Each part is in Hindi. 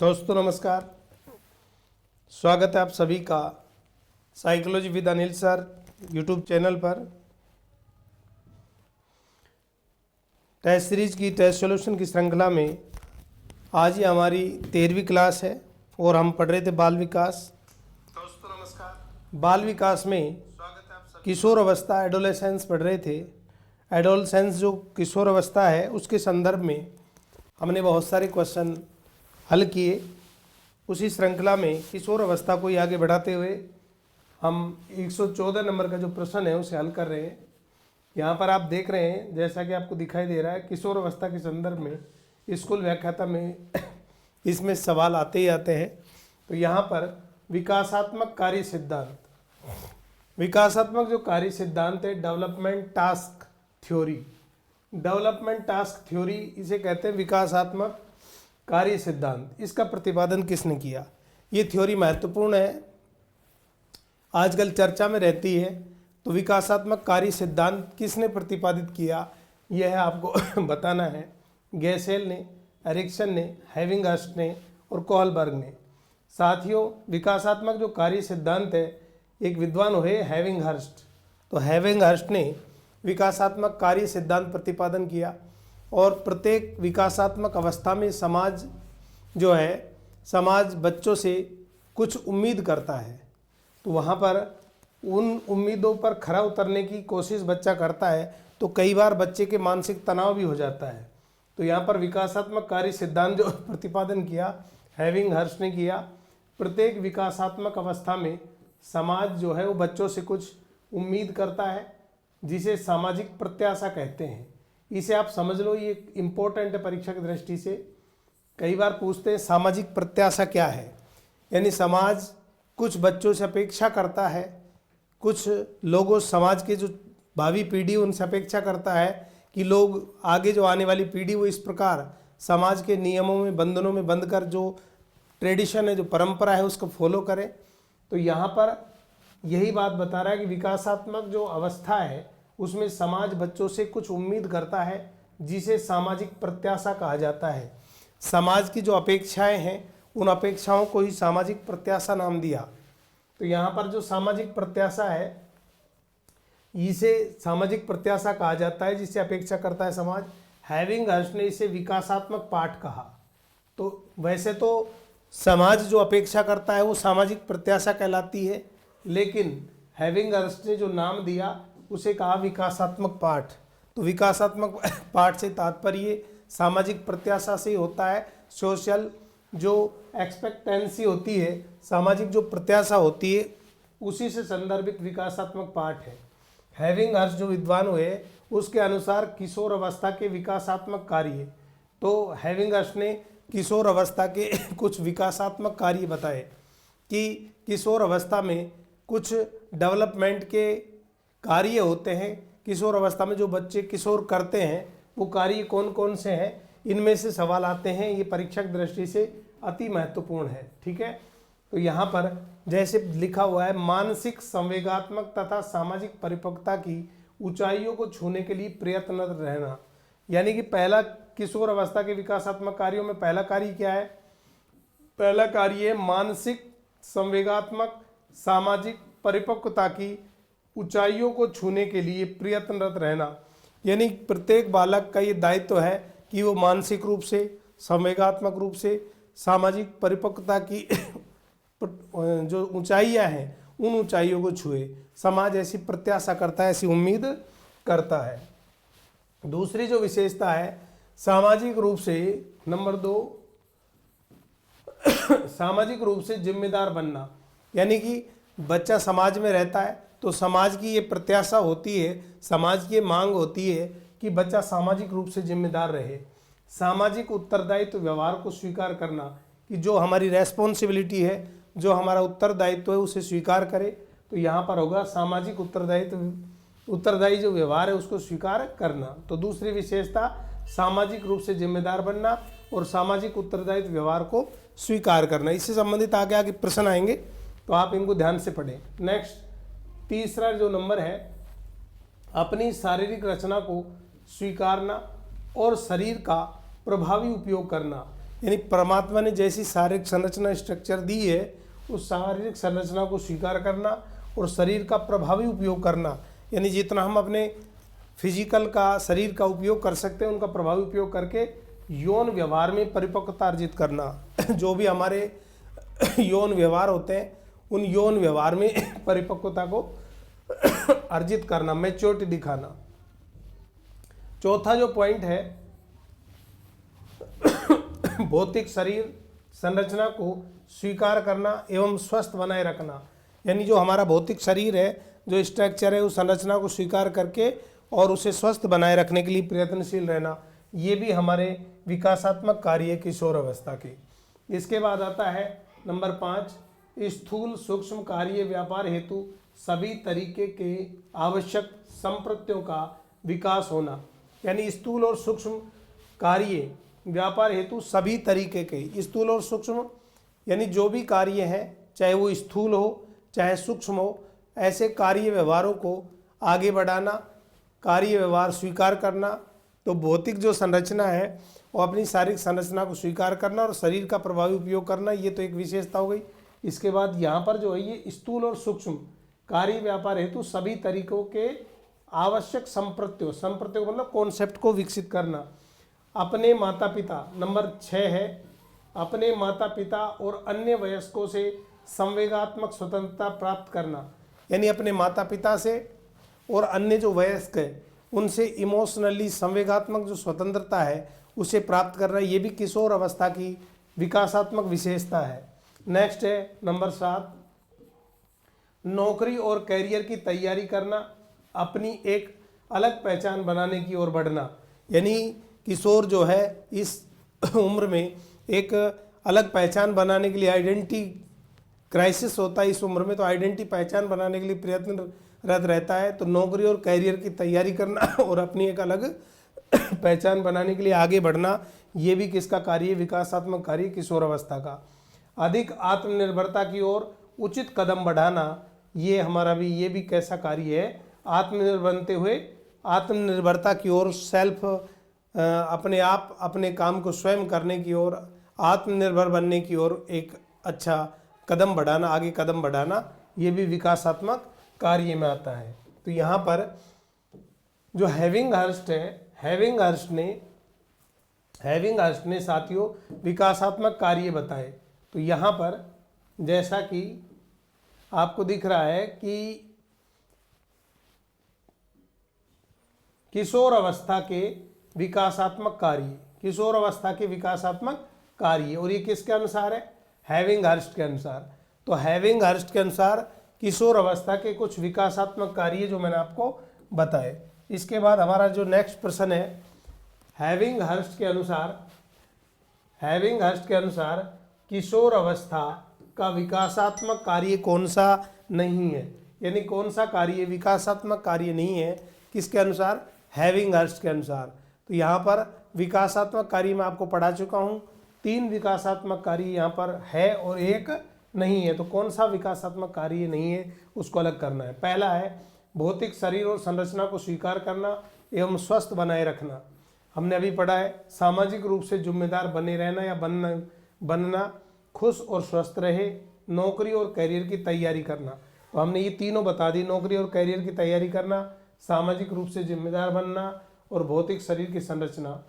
दोस्तों नमस्कार। स्वागत है आप सभी का psychology with Anil sir YouTube channel पर। टेस्ट सीरीज की टेस्ट सॉल्यूशन की श्रृंखला में आज ही हमारी 13वीं क्लास है और हम पढ़ रहे थे बाल विकास। दोस्तों नमस्कार। बाल विकास में स्वागत है आप सभी। किशोर अवस्था एडोलेसेंस पढ़ रहे थे। एडोलेसेंस जो किशोर अवस्था है उसके संदर्भ में हमने बहुत सारे क्वेश्चन हल किए। उसी श्रृंखला में किशोर अवस्था को आगे बढ़ाते हुए हम 114 नंबर का जो प्रश्न है उसे हल कर रहे हैं। यहाँ पर आप देख रहे हैं जैसा कि आपको दिखाई दे रहा है, किशोर अवस्था के संदर्भ में स्कूल व्याख्याता में इसमें सवाल आते ही आते हैं। तो यहाँ पर विकासात्मक कार्य सिद्धांत, विकासात्मक जो कार्य सिद्धांत है development task theory, development task theory इसे कहते हैं विकासात्मक कार्य सिद्धांत। इसका प्रतिपादन किसने किया? ये थ्योरी महत्वपूर्ण है, आजकल चर्चा में रहती है। तो विकासात्मक कार्य सिद्धांत किसने प्रतिपादित किया यह आपको बताना है। गैसेल ने, एरिक्सन ने, हैविंगहर्स्ट ने और कोहलबर्ग ने। साथियों, विकासात्मक जो कार्य सिद्धांत है एक विद्वान हुए हैविंगहर्स्ट। तो हैविंगहर्स्ट ने विकासात्मक कार्य सिद्धांत प्रतिपादन किया और प्रत्येक विकासात्मक अवस्था में समाज जो है, समाज बच्चों से कुछ उम्मीद करता है। तो वहाँ पर उन उम्मीदों पर खरा उतरने की कोशिश बच्चा करता है, तो कई बार बच्चे के मानसिक तनाव भी हो जाता है। तो यहाँ पर विकासात्मक कार्य सिद्धांत जो प्रतिपादन किया हैविंगहर्स्ट ने किया, प्रत्येक विकासात्मक अवस्था में समाज जो है वो बच्चों से कुछ उम्मीद करता है, जिसे सामाजिक प्रत्याशा कहते हैं। इसे आप समझ लो, ये इम्पोर्टेंट है परीक्षा की दृष्टि से। कई बार पूछते हैं सामाजिक प्रत्याशा क्या है, यानी समाज कुछ बच्चों से अपेक्षा करता है, कुछ लोगों समाज के जो भावी पीढ़ी उनसे अपेक्षा करता है कि लोग आगे जो आने वाली पीढ़ी वो इस प्रकार समाज के नियमों में बंधनों में बंध कर जो ट्रेडिशन है, जो परंपरा है उसको फॉलो करें। तो यहाँ पर यही बात बता रहा है कि विकासात्मक जो अवस्था है उसमें समाज बच्चों से कुछ उम्मीद करता है, जिसे सामाजिक प्रत्याशा कहा जाता है। समाज की जो अपेक्षाएं हैं उन अपेक्षाओं को ही सामाजिक प्रत्याशा नाम दिया। तो यहाँ पर जो सामाजिक प्रत्याशा है इसे सामाजिक प्रत्याशा कहा जाता है, जिससे अपेक्षा करता है समाज। हैविंगहर्स्ट ने इसे विकासात्मक पाठ कहा। तो वैसे तो समाज जो अपेक्षा करता है वो सामाजिक प्रत्याशा कहलाती है, लेकिन हैविंगहर्स्ट ने जो नाम दिया उसे कहा विकासात्मक पाठ। तो विकासात्मक पाठ से तात्पर्य सामाजिक प्रत्याशा से होता है। सोशल जो एक्सपेक्टेंसी होती है, सामाजिक जो प्रत्याशा होती है, उसी से संदर्भित विकासात्मक पाठ है। हैविंगहर्स्ट जो विद्वान हुए उसके अनुसार किशोर अवस्था के विकासात्मक कार्य, तो हैविंगहर्स्ट ने किशोर अवस्था के कुछ विकासात्मक कार्य बताए कि किशोर अवस्था में कुछ डेवलपमेंट के कार्य होते हैं। किशोर अवस्था में जो बच्चे किशोर करते हैं वो कार्य कौन कौन से हैं, इनमें से सवाल आते हैं। ये परीक्षा की दृष्टि से अति महत्वपूर्ण है। ठीक है, तो यहाँ पर जैसे लिखा हुआ है, मानसिक संवेगात्मक तथा सामाजिक परिपक्वता की ऊंचाइयों को छूने के लिए प्रयत्नरत रहना। यानी कि पहला किशोर अवस्था के विकासात्मक कार्यों में पहला कार्य क्या है? पहला कार्य है मानसिक संवेगात्मक सामाजिक परिपक्वता की ऊंचाइयों को छूने के लिए प्रयत्नरत रहना। यानी प्रत्येक बालक का ये दायित्व है कि वो मानसिक रूप से, संवेगात्मक रूप से, सामाजिक परिपक्वता की जो ऊंचाइयां हैं उन ऊंचाइयों को छुए। समाज ऐसी प्रत्याशा करता है, ऐसी उम्मीद करता है। दूसरी जो विशेषता है सामाजिक रूप से, नंबर 2 सामाजिक रूप से जिम्मेदार बनना। यानी कि बच्चा समाज में रहता है तो समाज की ये प्रत्याशा होती है, समाज की ये मांग होती है कि बच्चा सामाजिक रूप से जिम्मेदार रहे। सामाजिक उत्तरदायित्व व्यवहार को स्वीकार करना कि जो हमारी रेस्पॉन्सिबिलिटी है, जो हमारा उत्तरदायित्व है उसे स्वीकार करे। तो यहाँ पर होगा सामाजिक उत्तरदायी जो व्यवहार है उसको स्वीकार करना। तो दूसरी विशेषता सामाजिक रूप से जिम्मेदार बनना और सामाजिक उत्तरदायित्व व्यवहार को स्वीकार करना। इससे संबंधित आगे आगे प्रश्न आएंगे, तो आप इनको ध्यान से पढ़ें। नेक्स्ट, तीसरा जो नंबर है, अपनी शारीरिक रचना को स्वीकारना और शरीर का प्रभावी उपयोग करना। यानी परमात्मा ने जैसी शारीरिक संरचना स्ट्रक्चर दी है उस शारीरिक संरचना को स्वीकार करना और शरीर का प्रभावी उपयोग करना, यानी जितना हम अपने फिजिकल का शरीर का उपयोग कर सकते हैं उनका प्रभावी उपयोग करके यौन व्यवहार में परिपक्वता अर्जित करना। जो भी हमारे यौन व्यवहार होते हैं उन यौन व्यवहार में परिपक्वता को अर्जित करना, मैच्योरिटी दिखाना। चौथा जो पॉइंट है भौतिक शरीर संरचना को स्वीकार करना एवं स्वस्थ बनाए रखना, यानी जो हमारा भौतिक शरीर है, जो स्ट्रक्चर है, उस संरचना को स्वीकार करके और उसे स्वस्थ बनाए रखने के लिए प्रयत्नशील रहना, ये भी हमारे विकासात्मक कार्य है किशोर अवस्था के। इसके बाद आता है नंबर 5, स्थूल सूक्ष्म कार्य व्यापार हेतु सभी तरीके के आवश्यक संप्रत्यों का विकास होना, यानी स्थूल और सूक्ष्म कार्य व्यापार हेतु सभी तरीके के, स्थूल और सूक्ष्म यानी जो भी कार्य हैं चाहे वो स्थूल हो चाहे सूक्ष्म हो, ऐसे कार्य व्यवहारों को आगे बढ़ाना, कार्य व्यवहार स्वीकार करना। तो भौतिक जो संरचना है वो अपनी शारीरिक संरचना को स्वीकार करना और शरीर का प्रभावी उपयोग करना, ये तो एक विशेषता हो गई। इसके बाद यहाँ पर जो है ये स्थूल और सूक्ष्म कार्य व्यापार हेतु सभी तरीकों के आवश्यक संप्रत्यों मतलब कॉन्सेप्ट को विकसित करना। अपने माता पिता, नंबर 6 है, अपने माता पिता और अन्य वयस्कों से संवेगात्मक स्वतंत्रता प्राप्त करना, यानी अपने माता पिता से और अन्य जो वयस्क है उनसे इमोशनली संवेगात्मक जो स्वतंत्रता है उसे प्राप्त करना, ये भी किशोर अवस्था की विकासात्मक विशेषता है। नेक्स्ट है नंबर 7, नौकरी और कैरियर की तैयारी करना, अपनी एक अलग पहचान बनाने की ओर बढ़ना, यानी किशोर जो है इस उम्र में एक अलग पहचान बनाने के लिए आइडेंटिटी क्राइसिस होता है इस उम्र में, तो आइडेंटिटी पहचान बनाने के लिए प्रयत्नरत रहता है। तो नौकरी और कैरियर की तैयारी करना और अपनी एक अलग पहचान बनाने के लिए आगे बढ़ना, ये भी किसका कार्य है? विकासात्मक कार्य किशोर अवस्था का। अधिक आत्मनिर्भरता की ओर उचित कदम बढ़ाना, ये हमारा भी ये भी कैसा कार्य है? आत्मनिर्भर बनते हुए आत्मनिर्भरता की ओर, सेल्फ अपने आप अपने काम को स्वयं करने की ओर, आत्मनिर्भर बनने की ओर एक अच्छा कदम बढ़ाना, आगे कदम बढ़ाना, ये भी विकासात्मक कार्य में आता है। तो यहाँ पर जो हेविंगहर्स्ट है, हेविंगहर्स्ट ने साथियों विकासात्मक कार्य बताए। तो यहाँ पर जैसा कि आपको दिख रहा है कि किशोर अवस्था के विकासात्मक कार्य, किशोर अवस्था के विकासात्मक कार्य, और ये किसके अनुसार है? हेविंगहर्स्ट के अनुसार। तो हेविंगहर्स्ट के अनुसार किशोर अवस्था के कुछ विकासात्मक कार्य जो मैंने आपको बताए। इसके बाद हमारा जो नेक्स्ट प्रश्न है, हेविंगहर्स्ट के अनुसार किशोर अवस्था का विकासात्मक कार्य कौन सा नहीं है, यानी कौन सा कार्य विकासात्मक कार्य नहीं है, किसके अनुसार? हेविंगहर्स्ट के अनुसार। तो यहाँ पर विकासात्मक कार्य मैं आपको पढ़ा चुका हूँ, 3 विकासात्मक कार्य यहाँ पर है और 1 नहीं है। तो कौन सा विकासात्मक कार्य नहीं है उसको अलग करना है। पहला है भौतिक शरीर और संरचना को स्वीकार करना एवं स्वस्थ बनाए रखना। हमने अभी पढ़ा है सामाजिक रूप से जिम्मेदार बने रहना या बनना, खुश और स्वस्थ रहे, नौकरी और करियर की तैयारी करना। तो हमने ये तीनों बता दी, नौकरी और करियर की तैयारी करना, सामाजिक रूप से जिम्मेदार बनना और भौतिक शरीर की संरचना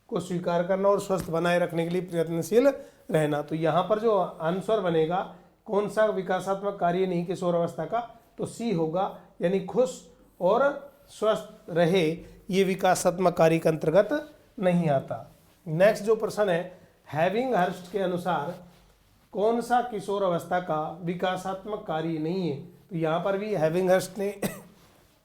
को स्वीकार करना और स्वस्थ बनाए रखने के लिए प्रयत्नशील रहना। तो यहाँ पर जो आंसर बनेगा कौन सा विकासात्मक कार्य नहीं किशोर अवस्था का, तो सी होगा, यानी खुश और स्वस्थ रहे, ये विकासात्मक कार्य के अंतर्गत नहीं आता। नेक्स्ट जो प्रश्न है, हेविंगहर्स्ट के अनुसार कौन सा किशोर अवस्था का विकासात्मक कार्य नहीं है? तो यहाँ पर भी हेविंगहर्स्ट ने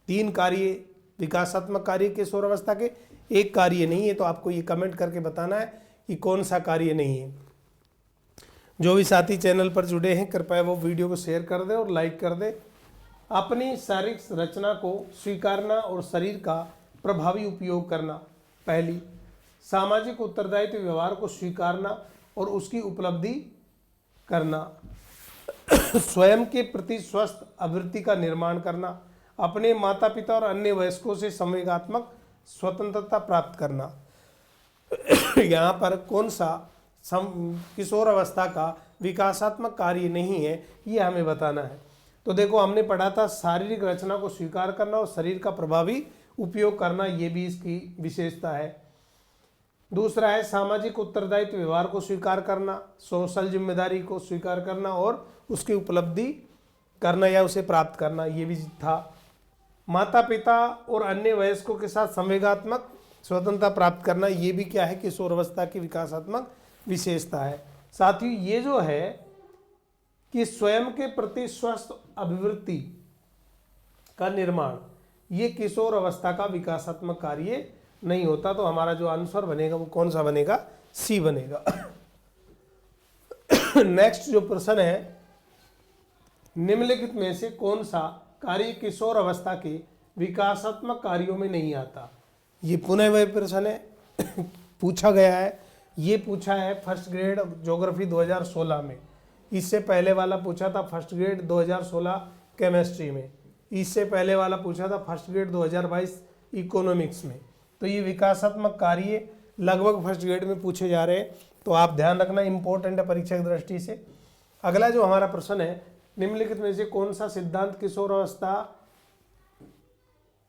3 कार्य विकासात्मक कार्य किशोर अवस्था के, 1 कार्य नहीं है। तो आपको ये कमेंट करके बताना है कि कौन सा कार्य नहीं है। जो भी साथी चैनल पर जुड़े हैं कृपया वो वीडियो को शेयर कर दें और लाइक कर दें। अपनी शारीरिक रचना को स्वीकारना और शरीर का प्रभावी उपयोग करना। पहली, सामाजिक उत्तरदायित्व व्यवहार को स्वीकारना और उसकी उपलब्धि करना। स्वयं के प्रति स्वस्थ आवृत्ति का निर्माण करना। अपने माता पिता और अन्य वयस्कों से संवेगात्मक स्वतंत्रता प्राप्त करना। यहाँ पर कौन सा किशोर अवस्था का विकासात्मक कार्य नहीं है, ये हमें बताना है। तो देखो हमने पढ़ा था शारीरिक रचना को स्वीकार करना और शरीर का प्रभावी उपयोग करना, ये भी इसकी विशेषता है। दूसरा है सामाजिक उत्तरदायित्व व्यवहार को स्वीकार करना, सोशल जिम्मेदारी को स्वीकार करना और उसकी उपलब्धि करना या उसे प्राप्त करना, ये भी था। माता पिता और अन्य वयस्कों के साथ संवेगात्मक स्वतंत्रता प्राप्त करना, ये भी क्या है, किशोर अवस्था की विकासात्मक विशेषता है। साथ ही ये जो है कि स्वयं के प्रति स्वस्थ अभिवृत्ति का निर्माण, ये किशोर अवस्था का विकासात्मक कार्य नहीं होता। तो हमारा जो आंसर बनेगा वो कौन सा बनेगा, सी बनेगा। नेक्स्ट जो प्रश्न है, निम्नलिखित में से कौन सा कार्य किशोर अवस्था के विकासात्मक कार्यों में नहीं आता। ये पुनः वह प्रश्न है, पूछा गया है। ये पूछा है फर्स्ट ग्रेड ज्योग्राफी 2016 में। इससे पहले वाला पूछा था फर्स्ट ग्रेड 2016 केमिस्ट्री में। इससे पहले वाला पूछा था फर्स्ट ग्रेड 2022 इकोनॉमिक्स में। तो ये विकासात्मक कार्य लगभग फर्स्ट ग्रेड में पूछे जा रहे हैं, तो आप ध्यान रखना, इंपॉर्टेंट है परीक्षा की दृष्टि से। अगला जो हमारा प्रश्न है, निम्नलिखित में से कौन सा सिद्धांत किशोर अवस्था,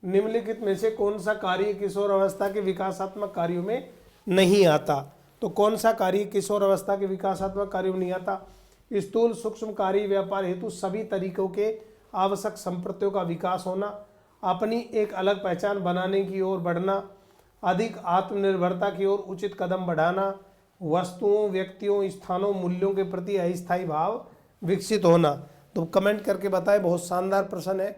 निम्नलिखित में से कौन सा कार्य किशोर अवस्था के विकासात्मक कार्यों में नहीं आता। तो कौन सा कार्य किशोर अवस्था के विकासात्मक कार्यों में नहीं आता, स्थूल सूक्ष्म कार्य व्यापार हेतु सभी तरीकों के आवश्यक संप्रत्यों का विकास होना, अपनी एक अलग पहचान बनाने की ओर बढ़ना, अधिक आत्मनिर्भरता की ओर उचित कदम बढ़ाना, वस्तुओं व्यक्तियों स्थानों मूल्यों के प्रति अस्थायी भाव विकसित होना। तो कमेंट करके बताएं, बहुत शानदार प्रश्न है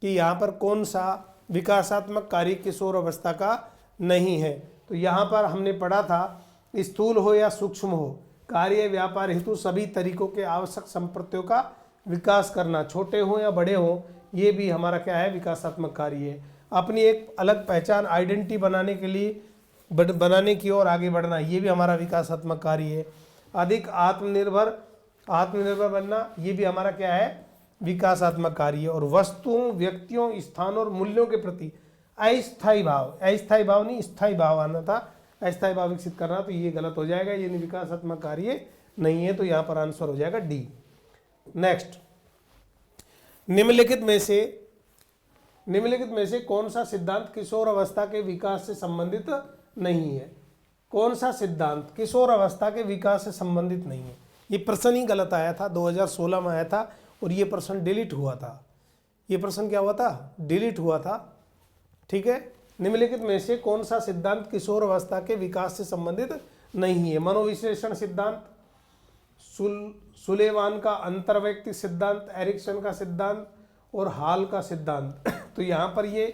कि यहाँ पर कौन सा विकासात्मक कार्य किशोर अवस्था का नहीं है। तो यहाँ पर हमने पढ़ा था स्थूल हो या सूक्ष्म हो, कार्य व्यापार हेतु सभी तरीकों के आवश्यक संप्रत्यों का विकास करना, छोटे हो या बड़े हो, ये भी हमारा क्या है, विकासात्मक कार्य है। अपनी एक अलग पहचान आइडेंटिटी बनाने के लिए बनाने की ओर आगे बढ़ना, ये भी हमारा विकासात्मक कार्य है। अधिक आत्मनिर्भर बनना, ये भी हमारा क्या है, विकासात्मक कार्य है। और वस्तुओं व्यक्तियों स्थानों और मूल्यों के प्रति अस्थायी भाव, अस्थायी भाव नहीं स्थायी भाव आना था, अस्थायी भाव विकसित करना, तो ये गलत हो जाएगा, ये विकासात्मक कार्य नहीं है। तो यहाँ पर आंसर हो जाएगा डी। नेक्स्ट, निम्नलिखित में से कौन सा सिद्धांत किशोर अवस्था के विकास से संबंधित नहीं है। कौन सा सिद्धांत किशोर अवस्था के विकास से संबंधित नहीं है। ये प्रश्न ही गलत आया था, 2016 में आया था और ये प्रश्न डिलीट हुआ था। ये प्रश्न क्या हुआ था, डिलीट हुआ था। ठीक है, निम्नलिखित में से कौन सा सिद्धांत किशोर अवस्था के विकास से संबंधित नहीं है। मनोविश्लेषण सिद्धांत, सुलेवान का अंतर्वैयक्तिक सिद्धांत, एरिक्सन का सिद्धांत और हाल का सिद्धांत। तो यहाँ पर ये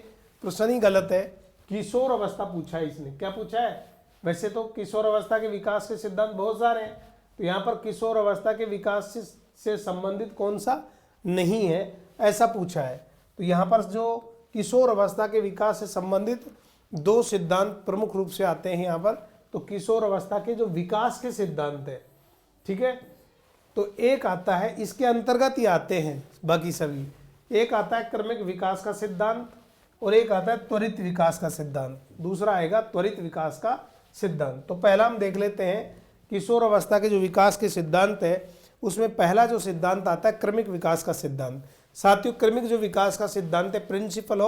प्रश्न ही गलत है, किशोर अवस्था पूछा है इसने। क्या पूछा है, वैसे तो किशोर अवस्था के विकास के सिद्धांत बहुत सारे हैं, तो यहाँ पर किशोर अवस्था के विकास से संबंधित कौन सा नहीं है, ऐसा पूछा है। तो यहाँ पर जो किशोर अवस्था के विकास से संबंधित दो सिद्धांत प्रमुख रूप से आते हैं यहाँ पर, तो किशोर अवस्था के जो विकास के सिद्धांत है, ठीक है, तो एक आता है, इसके अंतर्गत ही आते हैं बाकी सभी। एक आता है क्रमिक विकास का सिद्धांत और एक आता है त्वरित विकास का सिद्धांत, दूसरा आएगा त्वरित विकास का सिद्धांत। तो पहला हम देख लेते हैं किशोर अवस्था के जो विकास के सिद्धांत है, उसमें पहला जो सिद्धांत आता है क्रमिक विकास का सिद्धांत। साथियों, क्रमिक जो विकास का सिद्धांत है, प्रिंसिपल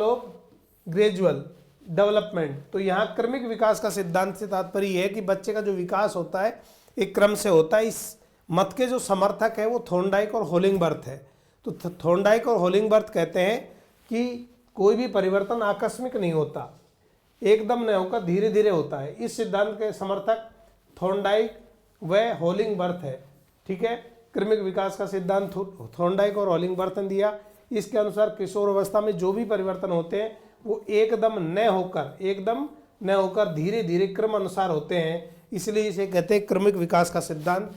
ऑफ ग्रेजुअल डेवलपमेंट। तो यहाँ क्रमिक विकास का सिद्धांत से तात्पर्य है कि बच्चे का जो विकास होता है एक क्रम से होता है। इस मत के जो समर्थक है वो थॉर्नडाइक और होलिंगबर्थ है। तो थॉर्नडाइक और होलिंगबर्थ कहते हैं कि कोई भी परिवर्तन आकस्मिक नहीं होता, एकदम नहीं होकर धीरे धीरे होता है। इस सिद्धांत के समर्थक थॉर्नडाइक व होलिंगबर्थ है। ठीक है, क्रमिक विकास का सिद्धांत थॉर्नडाइक और होलिंगबर्थ ने दिया। इसके अनुसार किशोर अवस्था में जो भी परिवर्तन होते हैं वो एकदम न होकर धीरे धीरे क्रम अनुसार होते हैं, इसलिए इसे कहते हैं क्रमिक विकास का सिद्धांत।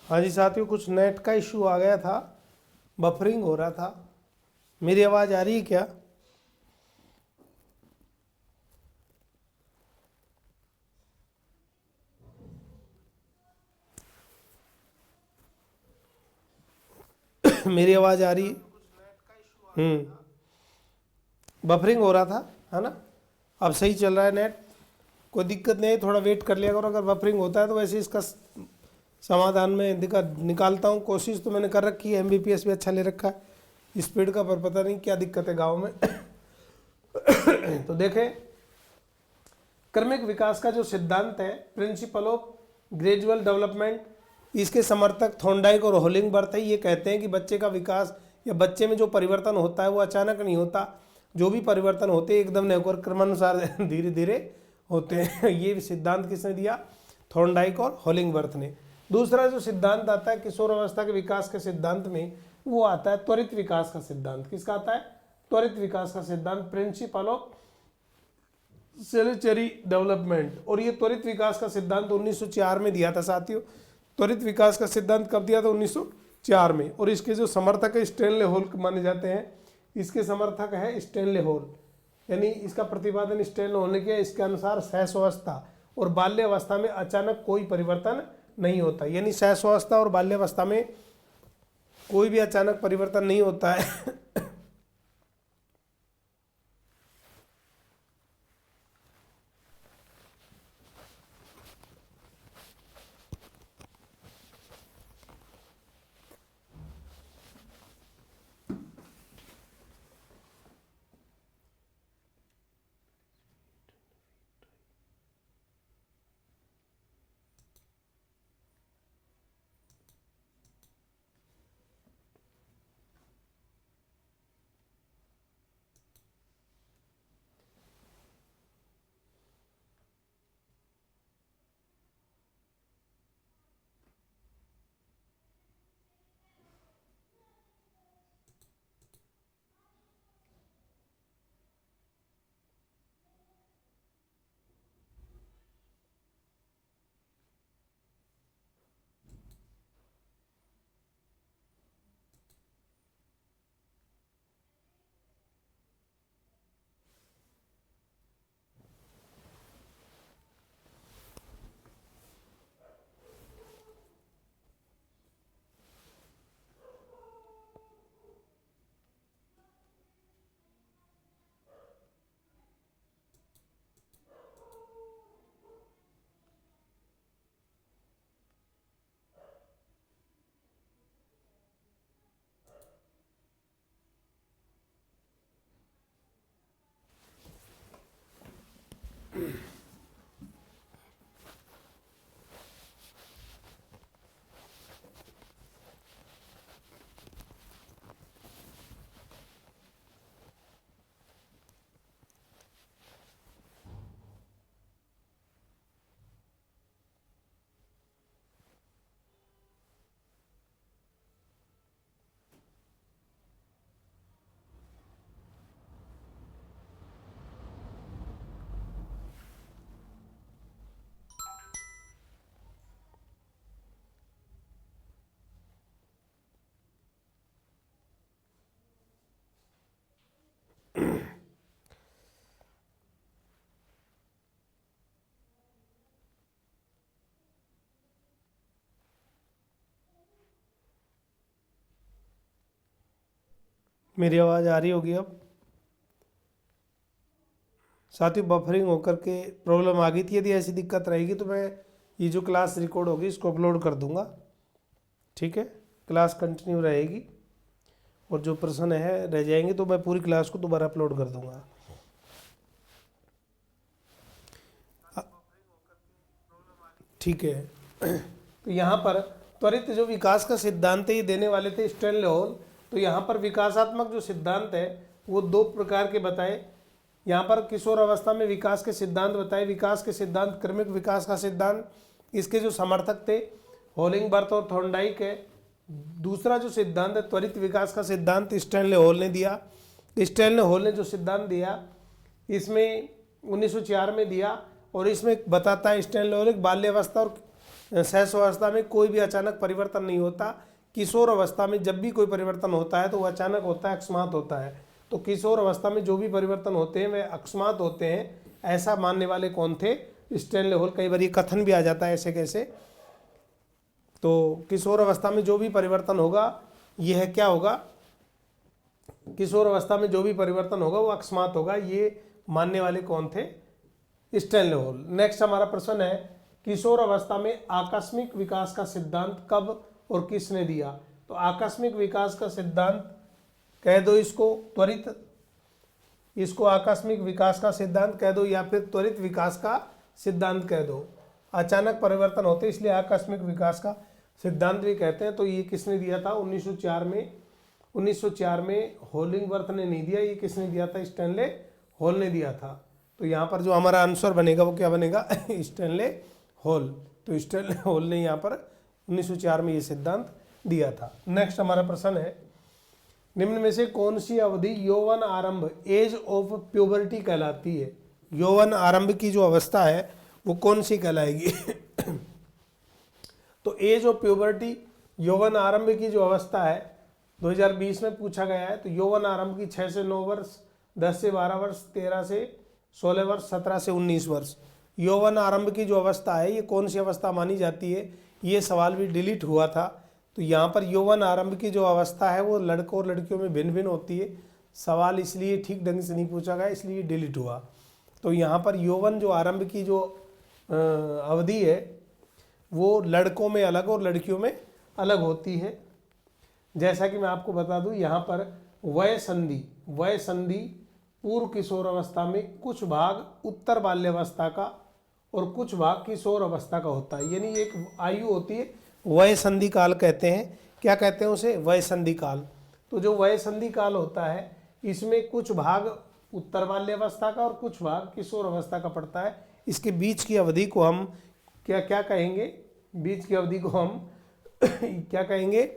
हाँ जी साथियों, कुछ नेट का इशू आ गया था, बफरिंग हो रहा था। मेरी आवाज़ आ रही है क्या? मेरी आवाज़ आ रही है? बफरिंग हो रहा था, है ना। अब सही चल रहा है नेट, कोई दिक्कत नहीं है। थोड़ा वेट कर लिया करो, अगर बफरिंग होता है तो वैसे इसका समाधान में निकालता हूँ। कोशिश तो मैंने कर रखी है, एमबीपीएस भी अच्छा ले रखा है स्पीड का, पर पता नहीं क्या दिक्कत है गाँव में। तो देखें, क्रमिक विकास का जो सिद्धांत है, प्रिंसिपल ऑफ ग्रेजुअल डेवलपमेंट, इसके समर्थक थॉर्नडाइक और होलिंगबर्थ है। ये कहते हैं कि बच्चे का विकास या बच्चे में जो परिवर्तन होता है वो अचानक नहीं होता। जो भी परिवर्तन होते हैं एकदम नहीं होकर क्रमानुसार धीरे धीरे होते हैं। ये सिद्धांत किसने दिया? थॉर्नडाइक और होलिंगबर्थ ने। दूसरा जो सिद्धांत आता है किशोर अवस्था के विकास के सिद्धांत में, वो आता है त्वरित विकास का सिद्धांत। किसका आता है? त्वरित विकास का सिद्धांत, प्रिंसिपल ऑफ सेलेचरी डेवलपमेंट। और ये त्वरित विकास का सिद्धांत 1904 में दिया था साथियों। त्वरित विकास का सिद्धांत कब दिया था? 1904 में। और इसके जो समर्थक है स्टैनले हॉल माने जाते हैं। इसके समर्थक है स्टैनले हॉल, यानी इसका प्रतिपादन स्टैनले हॉल ने किया। इसके अनुसार शैशवावस्था और बाल्यावस्था में अचानक कोई परिवर्तन नहीं होता, यानी शैशवावस्था और बाल्यावस्था में कोई भी अचानक परिवर्तन नहीं होता है। मेरी आवाज़ आ रही होगी अब साथियों। बफरिंग होकर के प्रॉब्लम आ गई थी। यदि ऐसी दिक्कत रहेगी तो मैं ये जो क्लास रिकॉर्ड होगी इसको अपलोड कर दूंगा, ठीक है। क्लास कंटिन्यू रहेगी और जो प्रश्न है रह जाएंगे तो मैं पूरी क्लास को दोबारा अपलोड कर दूंगा। ठीक है। तो यहाँ पर त्वरित जो विकास का सिद्धांत है ये देने वाले थे स्टैनले हॉल। तो यहाँ पर विकासात्मक जो सिद्धांत है वो दो प्रकार के बताए। यहाँ पर किशोर अवस्था में विकास के सिद्धांत बताए। विकास के सिद्धांत, क्रमिक विकास का सिद्धांत, इसके जो समर्थक थे होलिंगबर्थ और थॉर्नडाइक है। दूसरा जो सिद्धांत है त्वरित विकास का सिद्धांत, स्टैनले हॉल ने दिया। स्टैनले हॉल ने जो सिद्धांत दिया इसमें 1904 में दिया और इसमें बताता है स्टैनले हॉल बाल्यावस्था और शैशवावस्था में कोई भी अचानक परिवर्तन नहीं होता। किशोर अवस्था में जब भी कोई परिवर्तन होता है तो वो अचानक होता है, अकस्मात होता है। तो किशोर अवस्था में जो भी परिवर्तन होते हैं वे अकस्मात होते हैं, ऐसा मानने वाले कौन थे? Stanley hall. कई बार ये कथन भी आ जाता है ऐसे कैसे। तो किशोर अवस्था में जो भी परिवर्तन होगा यह क्या होगा? किशोर अवस्था में जो भी परिवर्तन होगा वो अकस्मात होगा, ये मानने वाले कौन थे? Stanley hall. नेक्स्ट हमारा प्रश्न है, किशोर अवस्था में आकस्मिक विकास का सिद्धांत कब और किसने दिया? तो आकस्मिक विकास का सिद्धांत कह दो इसको त्वरित, इसको आकस्मिक विकास का सिद्धांत कह दो या फिर त्वरित विकास का सिद्धांत कह दो। अचानक परिवर्तन होते इसलिए आकस्मिक विकास का सिद्धांत भी कहते हैं। तो ये किसने दिया था? 1904 में होलिंगवर्थ ने नहीं दिया, ये किसने दिया था? स्टैनले हॉल ने दिया था। तो यहाँ पर जो हमारा आंसर बनेगा वो क्या बनेगा? Stanley hall. तो स्टैनले हॉल ने यहाँ पर 1904 में ये सिद्धांत दिया था। नेक्स्ट हमारा प्रश्न है, निम्न में से कौन सी अवधि यौवन आरंभ, एज ऑफ प्यूबर्टी कहलाती है? यौवन आरंभ की जो अवस्था है वो कौन सी कहलाएगी? तो एज ऑफ प्यूबर्टी, यौवन आरंभ की जो अवस्था है 2020 में पूछा गया है। तो यौवन आरंभ की 6 से 9 वर्ष, 10 से 12 वर्ष, 13 से 16 वर्ष, 17 से 19 वर्ष। यौवन आरंभ की जो अवस्था है ये कौन सी अवस्था मानी जाती है? ये सवाल भी डिलीट हुआ था। तो यहाँ पर यौवन आरंभ की जो अवस्था है वो लड़कों और लड़कियों में भिन्न भिन्न होती है। सवाल इसलिए ठीक ढंग से नहीं पूछा गया, इसलिए डिलीट हुआ। तो यहाँ पर यौवन जो आरंभ की जो अवधि है वो लड़कों में अलग और लड़कियों में अलग होती है। जैसा कि मैं आपको बता दूं, यहाँ पर वय संधि पूर्व किशोर अवस्था में कुछ भाग उत्तर बाल्यावस्था का और कुछ भाग किशोर अवस्था का होता है। यानी एक आयु होती है वय संधि काल कहते हैं। क्या कहते हैं उसे? वय संधि काल। तो जो वय संधि काल होता है इसमें कुछ भाग उत्तर बाल्यावस्था का और कुछ भाग किशोर अवस्था का पड़ता है। इसके बीच की अवधि को हम क्या कहेंगे? बीच की अवधि को हम क्या कहेंगे?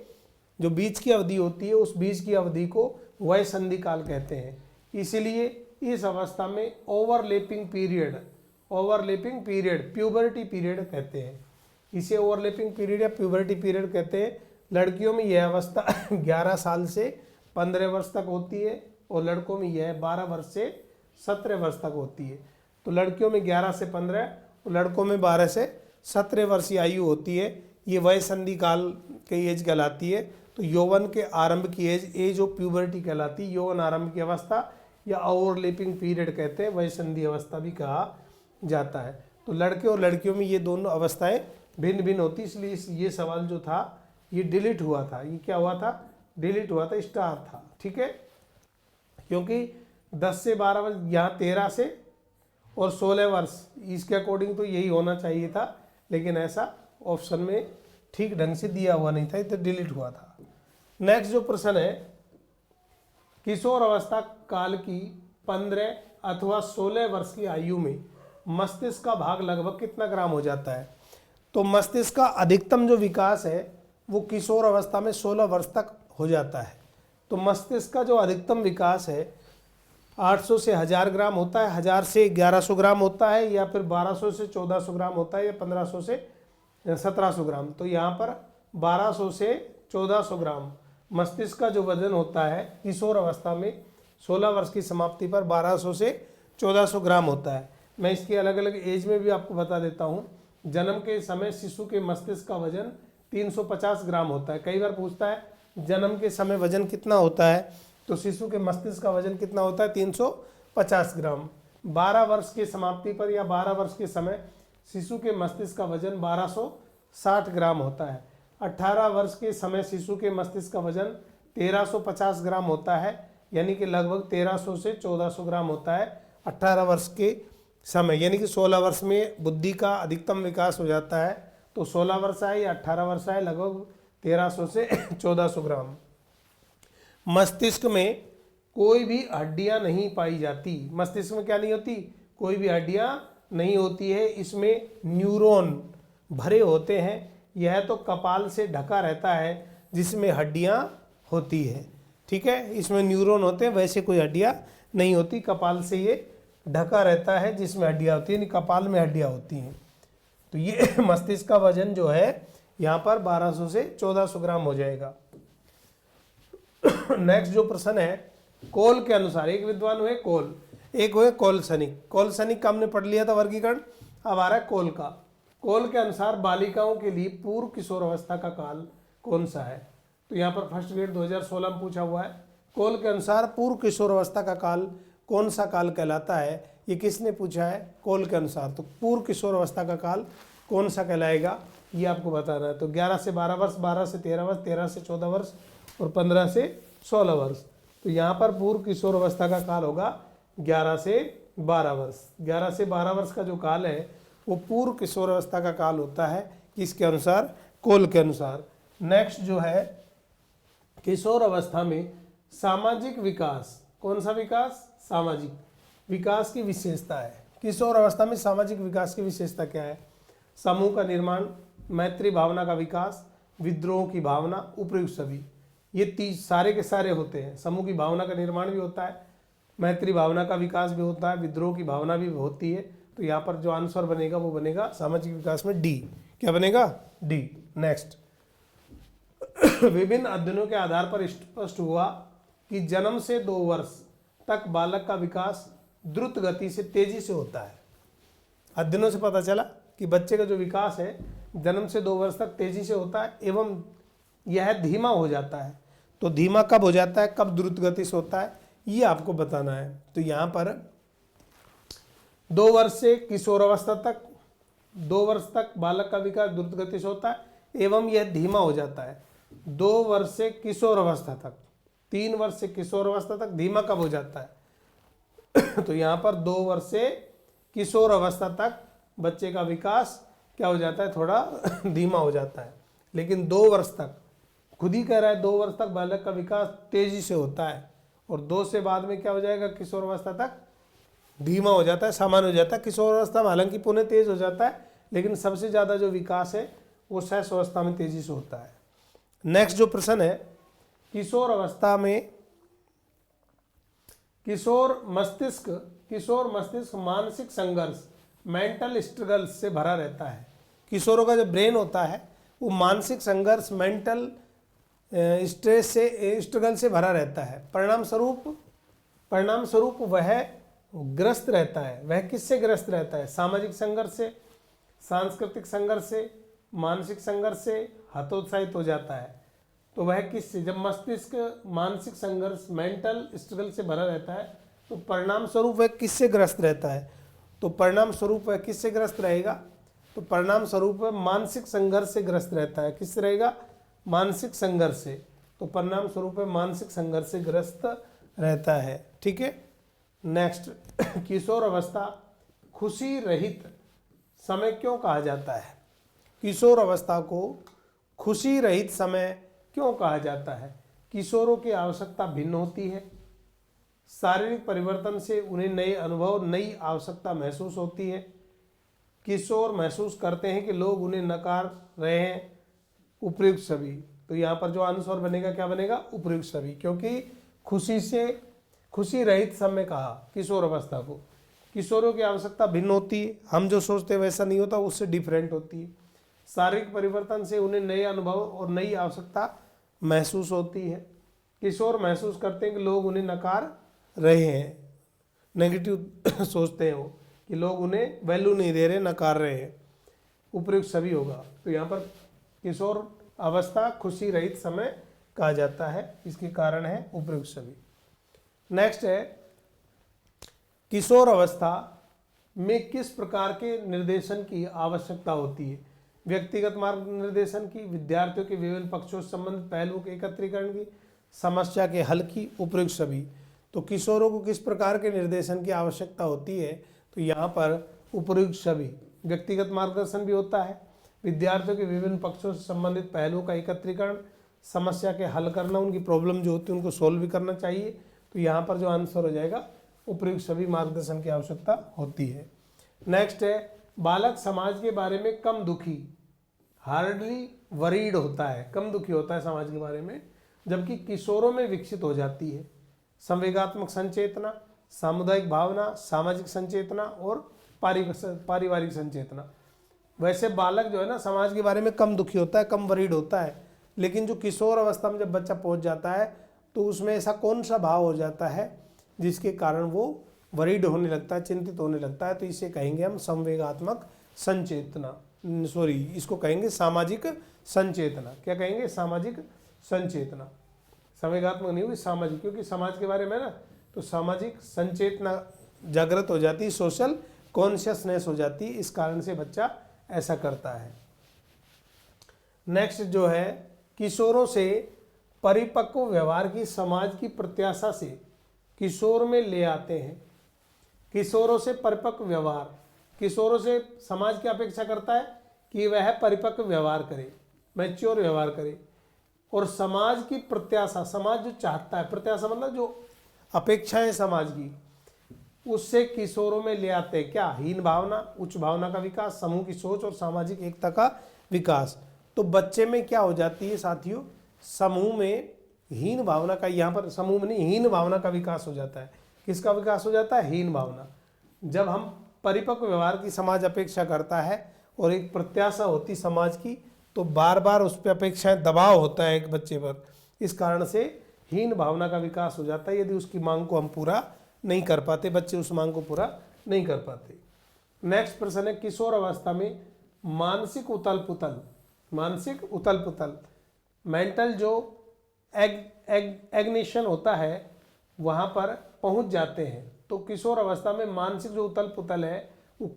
जो बीच की अवधि होती है उस बीच की अवधि को वय संधि काल कहते हैं। इसीलिए इस अवस्था में ओवरलैपिंग पीरियड प्यूबर्टी पीरियड कहते हैं। इसे ओवरलैपिंग पीरियड या प्यूबर्टी पीरियड कहते हैं। लड़कियों में यह अवस्था 11 साल से 15 वर्ष तक होती है और लड़कों में यह 12 वर्ष से 17 वर्ष तक होती है। तो लड़कियों में 11 से 15 और लड़कों में 12 से 17 वर्ष की आयु होती है। ये वय संधि काल की एज कहलाती है। तो यौवन के आरंभ की एज ऑफ प्यूबर्टी कहलाती है। यौवन आरंभ की अवस्था या ओवरलैपिंग पीरियड कहते हैं, वय संधि अवस्था भी कहा जाता है। तो लड़के और लड़कियों में ये दोनों अवस्थाएं भिन्न भिन्न होती, इसलिए ये सवाल जो था ये डिलीट हुआ था। ये क्या हुआ था? डिलीट हुआ था, स्टार था। ठीक है, क्योंकि 10 से 12 वर्ष, यहाँ 13 से और 16 वर्ष, इसके अकॉर्डिंग तो यही होना चाहिए था, लेकिन ऐसा ऑप्शन में ठीक ढंग से दिया हुआ नहीं था, तो डिलीट हुआ था। नेक्स्ट जो प्रश्न है, किशोर अवस्था काल की 15 अथवा 16 वर्ष की आयु में मस्तिष्क का भाग लगभग कितना ग्राम हो जाता है? तो मस्तिष्क का अधिकतम जो विकास है वो किशोर अवस्था में 16 वर्ष तक हो जाता है। तो मस्तिष्क का जो अधिकतम विकास है 800 से 1000 ग्राम होता है, 1000 से 1100 ग्राम होता है, या फिर 1200 से 1400 ग्राम होता है, या 1500 से 1700 ग्राम। तो यहाँ पर 1200 से 1400 ग्राम मस्तिष्क का जो वजन होता है किशोर अवस्था में 16 वर्ष की समाप्ति पर 1200 से 1400 ग्राम होता है। मैं इसकी अलग अलग एज में भी आपको बता देता हूँ। जन्म के समय शिशु के मस्तिष्क का वजन 350 ग्राम होता है। कई बार पूछता है जन्म के समय वजन कितना होता है, तो शिशु के मस्तिष्क का वजन कितना होता है? 350 ग्राम। 12 वर्ष के समाप्ति पर या 12 वर्ष के समय शिशु के मस्तिष्क का वजन 1260 ग्राम होता है। 18 वर्ष के समय शिशु के मस्तिष्क का वजन 1350 ग्राम होता है, यानी कि लगभग 1300 से 1400 ग्राम होता है 18 वर्ष के समय। यानी कि 16 वर्ष में बुद्धि का अधिकतम विकास हो जाता है। तो 16 वर्ष आए या 18 वर्ष आए, लगभग 1300 से 1400 ग्राम। मस्तिष्क में कोई भी हड्डियां नहीं पाई जाती। मस्तिष्क में क्या नहीं होती? कोई भी हड्डियां नहीं होती है। इसमें न्यूरॉन भरे होते हैं। यह तो कपाल से ढका रहता है जिसमें हड्डियां होती है। ठीक है, इसमें न्यूरॉन होते हैं, वैसे कोई हड्डियां नहीं होती। कपाल से ये ढका रहता है जिसमें हड्डियां होती है, यानी कपाल में हड्डियां होती हैं। तो ये मस्तिष्क का वजन जो है यहाँ पर 1200 से 1400 ग्राम हो जाएगा। नेक्स्ट जो प्रश्न है, कोल के अनुसार, एक विद्वान हुए कोल, एक हुए कोलसनिक। कोलसनिक का हमने पढ़ लिया था वर्गीकरण, अब आ रहा है कोल का। कोल के अनुसार बालिकाओं के लिए पूर्व किशोर अवस्था का काल कौन सा है? तो यहाँ पर फर्स्ट ग्रेड 2016 में पूछा हुआ है, कोल के अनुसार पूर्व किशोर अवस्था का काल कौन सा काल कहलाता है? ये किसने पूछा है? कोल के अनुसार। तो पूर्व किशोर अवस्था का काल कौन सा कहलाएगा, ये आपको बताना है। तो 11 से 12 वर्ष, 12 से 13 वर्ष, 13 से 14 वर्ष और 15 से 16 वर्ष। तो यहाँ पर पूर्व किशोर अवस्था का काल होगा 11 से 12 वर्ष। 11 से 12 वर्ष का जो काल है वो पूर्व किशोर अवस्था का काल होता है, किसके अनुसार? कोल के अनुसार। नेक्स्ट जो है, किशोर अवस्था में सामाजिक विकास, कौन सा विकास? सामाजिक विकास की विशेषता है। किशोर अवस्था में सामाजिक विकास की विशेषता क्या है? समूह का निर्माण, मैत्री भावना का विकास, विद्रोह की भावना, उपर्युक्त सभी। ये सारे के सारे होते हैं। समूह की भावना का निर्माण भी होता है, मैत्री भावना का विकास भी होता है, विद्रोह की भावना भी होती है। तो यहाँ पर जो आंसर बनेगा वो बनेगा सामाजिक विकास में डी। क्या बनेगा? डी। नेक्स्ट, विभिन्न अध्ययनों के आधार पर स्पष्ट हुआ कि जन्म से 2 वर्ष तक बालक का विकास द्रुत गति से तेजी से होता है। अध्ययनों से पता चला कि बच्चे का जो विकास है जन्म से 2 वर्ष तक तेजी से होता है एवं यह धीमा हो जाता है। तो धीमा कब हो जाता है, कब द्रुत गति से होता है, ये आपको बताना है। तो यहाँ पर 2 वर्ष से किशोर अवस्था तक, 2 वर्ष तक बालक का विकास द्रुत गति से होता है एवं यह धीमा हो जाता है। 2 वर्ष से किशोर अवस्था तक, 3 वर्ष से किशोर अवस्था तक धीमा कब हो जाता है? तो यहाँ पर 2 वर्ष से किशोर अवस्था तक बच्चे का विकास क्या हो जाता है? थोड़ा धीमा हो जाता है। लेकिन 2 वर्ष तक, खुद ही कह रहा है 2 वर्ष तक बालक का विकास तेजी से होता है और 2 से बाद में क्या हो जाएगा? किशोर अवस्था तक धीमा हो जाता है, सामान्य हो जाता है। किशोर अवस्था में हालांकि पुनः तेज हो जाता है, लेकिन सबसे ज़्यादा जो विकास है वो शैशव अवस्था में तेजी से होता है। नेक्स्ट जो प्रश्न है, किशोर अवस्था में किशोर मस्तिष्क मानसिक संघर्ष, मेंटल स्ट्रगल्स से भरा रहता है। किशोरों का जो ब्रेन होता है वो मानसिक संघर्ष, मेंटल स्ट्रगल से भरा रहता है। परिणाम स्वरूप वह ग्रस्त रहता है। वह किससे ग्रस्त रहता है? सामाजिक संघर्ष से, सांस्कृतिक संघर्ष से, मानसिक संघर्ष से हतोत्साहित हो जाता है। तो वह किससे? जब मस्तिष्क मानसिक संघर्ष, मेंटल स्ट्रगल से भरा रहता है तो परिणाम स्वरूप वह किससे ग्रस्त रहता है? तो परिणाम स्वरूप वह किससे ग्रस्त रहेगा? तो परिणाम स्वरूप वह मानसिक संघर्ष से ग्रस्त रहता है। किससे रहेगा? मानसिक संघर्ष से। तो परिणाम स्वरूप वह मानसिक संघर्ष से ग्रस्त रहता है। ठीक है। नेक्स्ट, किशोर अवस्था खुशी रहित समय क्यों कहा जाता है? किशोर अवस्था को खुशी रहित समय क्यों कहा जाता है? किशोरों की आवश्यकता भिन्न होती है। शारीरिक परिवर्तन से उन्हें नए अनुभव, नई आवश्यकता महसूस होती है। किशोर महसूस करते हैं कि लोग उन्हें नकार रहे हैं। उपर्युक्त सभी। तो यहाँ पर जो आंसर बनेगा क्या बनेगा? उपर्युक्त सभी। क्योंकि खुशी रहित समय कहा किशोर अवस्था को। किशोरों की आवश्यकता भिन्न होती है, हम जो सोचते हैं वैसा नहीं होता, उससे डिफरेंट होती है। शारीरिक परिवर्तन से उन्हें नए अनुभव और नई आवश्यकता महसूस होती है। किशोर महसूस करते हैं कि लोग उन्हें नकार रहे हैं, नेगेटिव सोचते हैं वो कि लोग उन्हें वैल्यू नहीं दे रहे, नकार रहे हैं। उपर्युक्त सभी होगा। तो यहाँ पर किशोर अवस्था खुशी रहित समय कहा जाता है, इसके कारण है उपर्युक्त सभी। नेक्स्ट है, किशोर अवस्था में किस प्रकार के निर्देशन की आवश्यकता होती है? व्यक्तिगत मार्ग निर्देशन की, विद्यार्थियों के विभिन्न पक्षों से संबंधित पहलुओं के एकत्रीकरण की, समस्या के हल की, उपर्युक्त सभी। तो किशोरों को किस प्रकार के निर्देशन की आवश्यकता होती है? तो यहाँ पर उपर्युक्त सभी। व्यक्तिगत मार्गदर्शन भी होता है, विद्यार्थियों के विभिन्न पक्षों से संबंधित पहलुओं का एकत्रीकरण, समस्या के हल करना, उनकी प्रॉब्लम जो होती है उनको सोल्व भी करना चाहिए। तो यहाँ पर जो आंसर हो जाएगा उपर्युक्त सभी मार्गदर्शन की आवश्यकता होती है। नेक्स्ट है, बालक समाज के बारे में कम दुखी, हार्डली वरीड होता है, कम दुखी होता है समाज के बारे में, जबकि किशोरों में विकसित हो जाती है संवेगात्मक संचेतना, सामुदायिक भावना, सामाजिक संचेतना और पारिवारिक संचेतना। वैसे बालक जो है ना समाज के बारे में कम दुखी होता है, कम वरीड होता है, लेकिन जो किशोर अवस्था में जब बच्चा पहुंच जाता है तो उसमें ऐसा कौन सा भाव हो जाता है जिसके कारण वो वरीड होने लगता है, चिंतित होने लगता है, तो इसे कहेंगे हम संवेगात्मक संचेतना, सॉरी इसको कहेंगे सामाजिक संचेतना। क्या कहेंगे? सामाजिक संचेतना। संवेगात्मक नहीं होगी, सामाजिक, क्योंकि समाज के बारे में ना तो सामाजिक संचेतना जागृत हो जाती है, सोशल कॉन्शियसनेस हो जाती है, इस कारण से बच्चा ऐसा करता है। नेक्स्ट जो है किशोरों से परिपक्व व्यवहार की समाज की प्रत्याशा से किशोर में ले आते हैं। किशोरों से परिपक्व व्यवहार, किशोरों से समाज की अपेक्षा करता है कि वह परिपक्व व्यवहार करे, मैच्योर व्यवहार करे, और समाज की प्रत्याशा, समाज जो चाहता है, प्रत्याशा मतलब जो अपेक्षाएं समाज की, उससे किशोरों में ले आते हैं क्या? हीन भावना, उच्च भावना का विकास, समूह की सोच और सामाजिक एकता का विकास। तो बच्चे में क्या हो जाती है साथियों? समूह में हीन भावना का, यहाँ पर समूह में नहीं, हीन भावना का विकास हो जाता है। किसका विकास हो जाता है? हीन भावना। जब हम परिपक्व व्यवहार की समाज अपेक्षा करता है और एक प्रत्याशा होती समाज की, तो बार बार उस पर अपेक्षाएं, दबाव होता है एक बच्चे पर, इस कारण से हीन भावना का विकास हो जाता है। यदि उसकी मांग को हम पूरा नहीं कर पाते, बच्चे उस मांग को पूरा नहीं कर पाते। नेक्स्ट प्रश्न है किशोर अवस्था में मानसिक उथल पुथल, मानसिक उथल पुथल, मेंटल जो एग्निशन होता है वहाँ पर पहुँच जाते हैं। तो किशोर अवस्था में मानसिक जो उथल पुथल है वो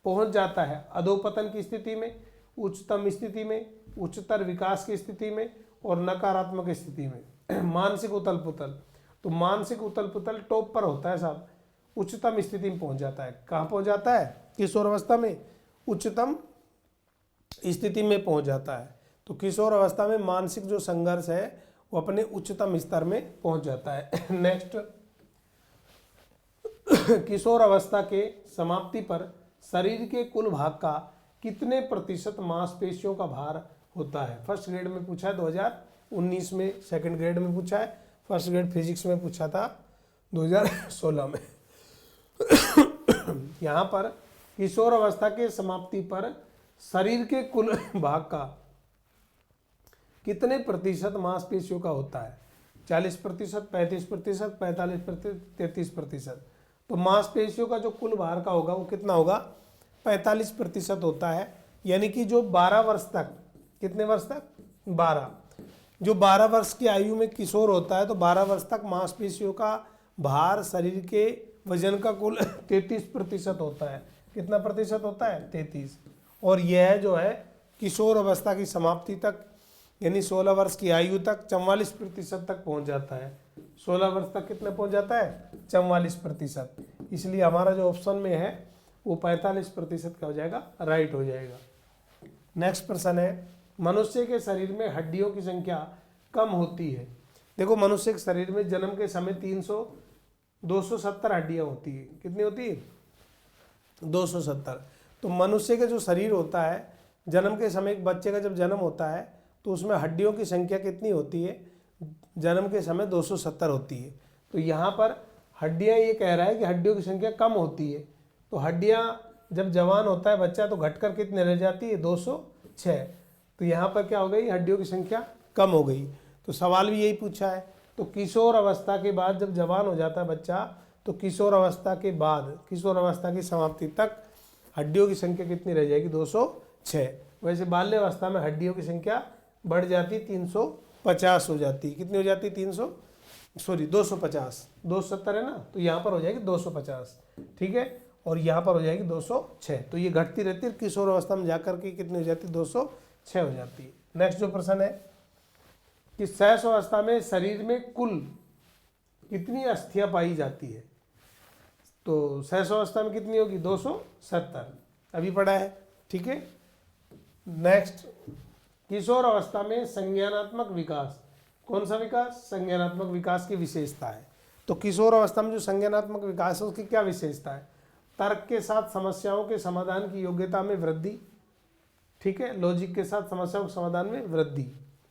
पहुँच जाता है अधोपतन की स्थिति में, उच्चतम स्थिति में, उच्चतर विकास की स्थिति में और नकारात्मक स्थिति में। मानसिक उथल पुथल, तो मानसिक उथल पुथल टॉप पर होता है साहब, उच्चतम स्थिति में पहुंच जाता है। कहाँ पहुंच जाता है? किशोर अवस्था में उच्चतम स्थिति में पहुंच जाता है। तो किशोर अवस्था में मानसिक जो संघर्ष है वो अपने उच्चतम स्तर में पहुंच जाता है। नेक्स्ट, किशोर अवस्था के समाप्ति पर शरीर के कुल भाग का कितने प्रतिशत मांसपेशियों का भार होता है? फर्स्ट ग्रेड में पूछा है 2019 में, सेकंड ग्रेड में पूछा है, फर्स्ट ग्रेड फिजिक्स में पूछा था 2016 में। यहाँ पर किशोर अवस्था के समाप्ति पर शरीर के कुल भाग का कितने प्रतिशत मांसपेशियों का होता है? 40%, 35%, 45%, 33%। तो मांसपेशियों का जो कुल भार का होगा वो कितना होगा? 45% होता है। यानी कि जो 12 वर्ष तक, कितने वर्ष तक? 12, जो 12 वर्ष की आयु में किशोर होता है तो 12 वर्ष तक मांसपेशियों का भार शरीर के वजन का कुल 33% होता है। कितना प्रतिशत होता है? 33। और यह जो है किशोर अवस्था की समाप्ति तक, यानी 16 वर्ष की आयु तक 44% तक पहुंच जाता है। 16 वर्ष तक कितने पहुंच जाता है? 44%। इसलिए हमारा जो ऑप्शन में है वो 45% का हो जाएगा, राइट हो जाएगा। नेक्स्ट प्रश्न है मनुष्य के शरीर में हड्डियों की संख्या कम होती है। देखो मनुष्य के शरीर में जन्म के समय 270 हड्डियां होती है। कितनी होती है? 270। तो मनुष्य का जो शरीर होता है, जन्म के समय एक बच्चे का जब जन्म होता है तो उसमें हड्डियों की संख्या कितनी होती है? जन्म के समय 270 होती है। तो यहाँ पर हड्डियाँ, ये कह रहा है कि हड्डियों की संख्या कम होती है। तो हड्डियाँ जब जवान होता है बच्चा तो घटकर कितने रह जाती है? 206। तो यहाँ पर क्या हो गई? हड्डियों की संख्या कम हो गई। तो सवाल भी यही पूछा है। तो किशोर अवस्था के बाद जब जवान हो जाता है बच्चा, तो किशोर अवस्था के बाद, किशोर अवस्था की समाप्ति तक हड्डियों की संख्या कितनी रह जाएगी? 206। वैसे बाल्यावस्था में हड्डियों की संख्या बढ़ जाती, 350 हो जाती। कितनी हो जाती? 250। 270 है ना, तो यहाँ पर हो जाएगी 250। ठीक है, और यहाँ पर हो जाएगी 206। तो ये घटती रहती है, किशोर अवस्था में जाकर के कितनी हो जाती है? 206 हो जाती है। नेक्स्ट जो प्रश्न है कि शैशव अवस्था में शरीर में कुल कितनी अस्थियां पाई जाती है? तो शैशव अवस्था में कितनी होगी? 270, अभी पढ़ा है। ठीक है। नेक्स्ट, किशोर अवस्था में संज्ञानात्मक विकास, कौन सा विकास? संज्ञानात्मक विकास की विशेषता है। तो किशोर अवस्था में जो संज्ञानात्मक विकास है उसकी क्या विशेषता है? तर्क के साथ समस्याओं के समाधान की योग्यता में वृद्धि। ठीक है, लॉजिक के साथ समस्याओं के समाधान में वृद्धि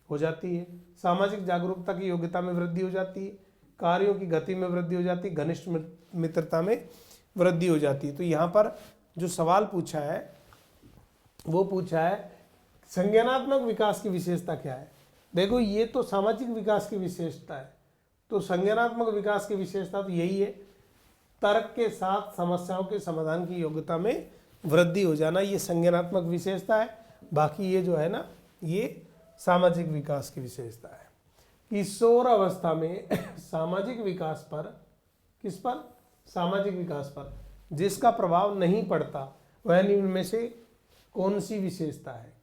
हो जाती है। सामाजिक जागरूकता की योग्यता में वृद्धि हो जाती है। कार्यों की गति में वृद्धि हो जाती है। घनिष्ठ मित्रता में वृद्धि हो जाती है। तो यहाँ पर जो सवाल पूछा है वो पूछा है संज्ञानात्मक विकास की विशेषता क्या है। देखो ये तो सामाजिक विकास की विशेषता है, तो संज्ञानात्मक विकास की विशेषता तो यही है, तर्क के साथ समस्याओं के समाधान की योग्यता में वृद्धि हो जाना, ये संज्ञानात्मक विशेषता है। बाकी ये जो है ना, ये सामाजिक विकास की विशेषता है। किशोर अवस्था में सामाजिक विकास पर, किस पर, सामाजिक विकास पर जिसका प्रभाव नहीं पड़ता वह निम्न में से कौन सी विशेषता है,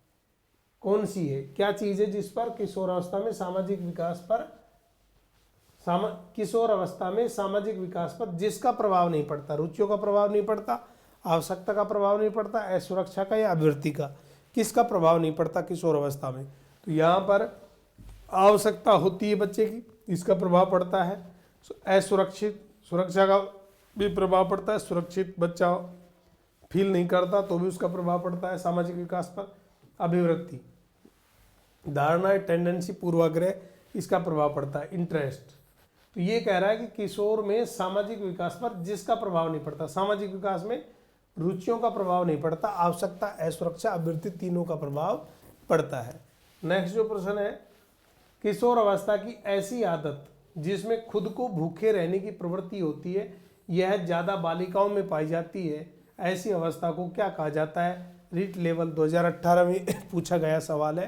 कौन सी है, क्या चीज है जिस पर किशोर अवस्था में सामाजिक विकास पर, किशोर अवस्था में सामाजिक विकास पर जिसका प्रभाव नहीं पड़ता, रुचियों का प्रभाव नहीं पड़ता, आवश्यकता का प्रभाव नहीं पड़ता, असुरक्षा का या अभिवृत्ति का, किसका प्रभाव नहीं पड़ता किशोर अवस्था में। तो यहाँ पर आवश्यकता होती है बच्चे की, इसका प्रभाव पड़ता है। असुरक्षित, सुरक्षा का भी प्रभाव पड़ता है, सुरक्षित बच्चा फील नहीं करता तो भी उसका प्रभाव पड़ता है सामाजिक विकास पर। अभिवृत्ति, धारणा, टेंडेंसी, पूर्वाग्रह, इसका प्रभाव पड़ता है। इंटरेस्ट, तो ये कह रहा है कि किशोर में सामाजिक विकास पर जिसका प्रभाव नहीं पड़ता, सामाजिक विकास में रुचियों का प्रभाव नहीं पड़ता, आवश्यकता, असुरक्षा, अभिवृत्ति, तीनों का प्रभाव पड़ता है। नेक्स्ट जो प्रश्न है, किशोर अवस्था की ऐसी आदत जिसमें खुद को भूखे रहने की प्रवृत्ति होती है, यह ज्यादा बालिकाओं में पाई जाती है, ऐसी अवस्था को क्या कहा जाता है। रीट लेवल 2018 में पूछा गया सवाल है।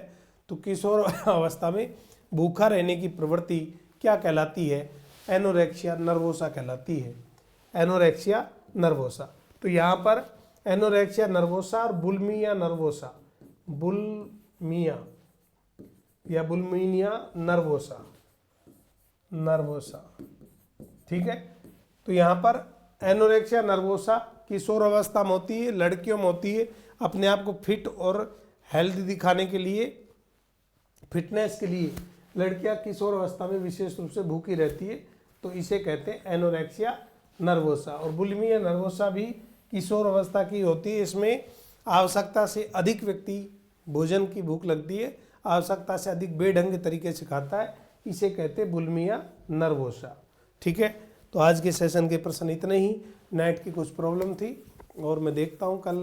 तो किशोर अवस्था में भूखा रहने की प्रवृत्ति क्या कहलाती है, एनोरेक्सिया नर्वोसा कहलाती है, एनोरेक्सिया नर्वोसा। तो यहाँ पर एनोरेक्सिया नर्वोसा और बुलिमिया नर्वोसा, बुलिमिया या बुलिमिया नर्वोसा, नर्वोसा, ठीक है। तो यहाँ पर एनोरेक्सिया नर्वोसा किशोर अवस्था में होती है, लड़कियों में होती है, अपने आप को फिट और हेल्दी दिखाने के लिए, फिटनेस के लिए लड़कियां किशोर अवस्था में विशेष रूप से भूखी रहती है, तो इसे कहते हैं एनोरेक्सिया नर्वोसा। और बुलिमिया नर्वोसा भी किशोर अवस्था की होती है, इसमें आवश्यकता से अधिक व्यक्ति भोजन की भूख लगती है, आवश्यकता से अधिक बेढंग तरीके से खाता है, इसे कहते हैं बुलिमिया नर्वोसा, ठीक है। तो आज के सेशन के प्रश्न इतने ही। नेट की कुछ प्रॉब्लम थी और मैं देखता हूँ, कल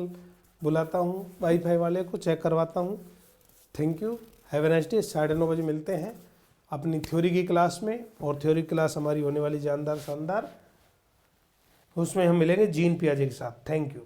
बुलाता हूँ वाईफाई वाले को, चेक करवाता हूँ। Thank you, have a nice day. 9:30 बजे मिलते हैं अपनी थ्योरी की क्लास में, और थ्योरी क्लास हमारी होने वाली जानदार शानदार, उसमें हम मिलेंगे जीन पियाजे के साथ। Thank you.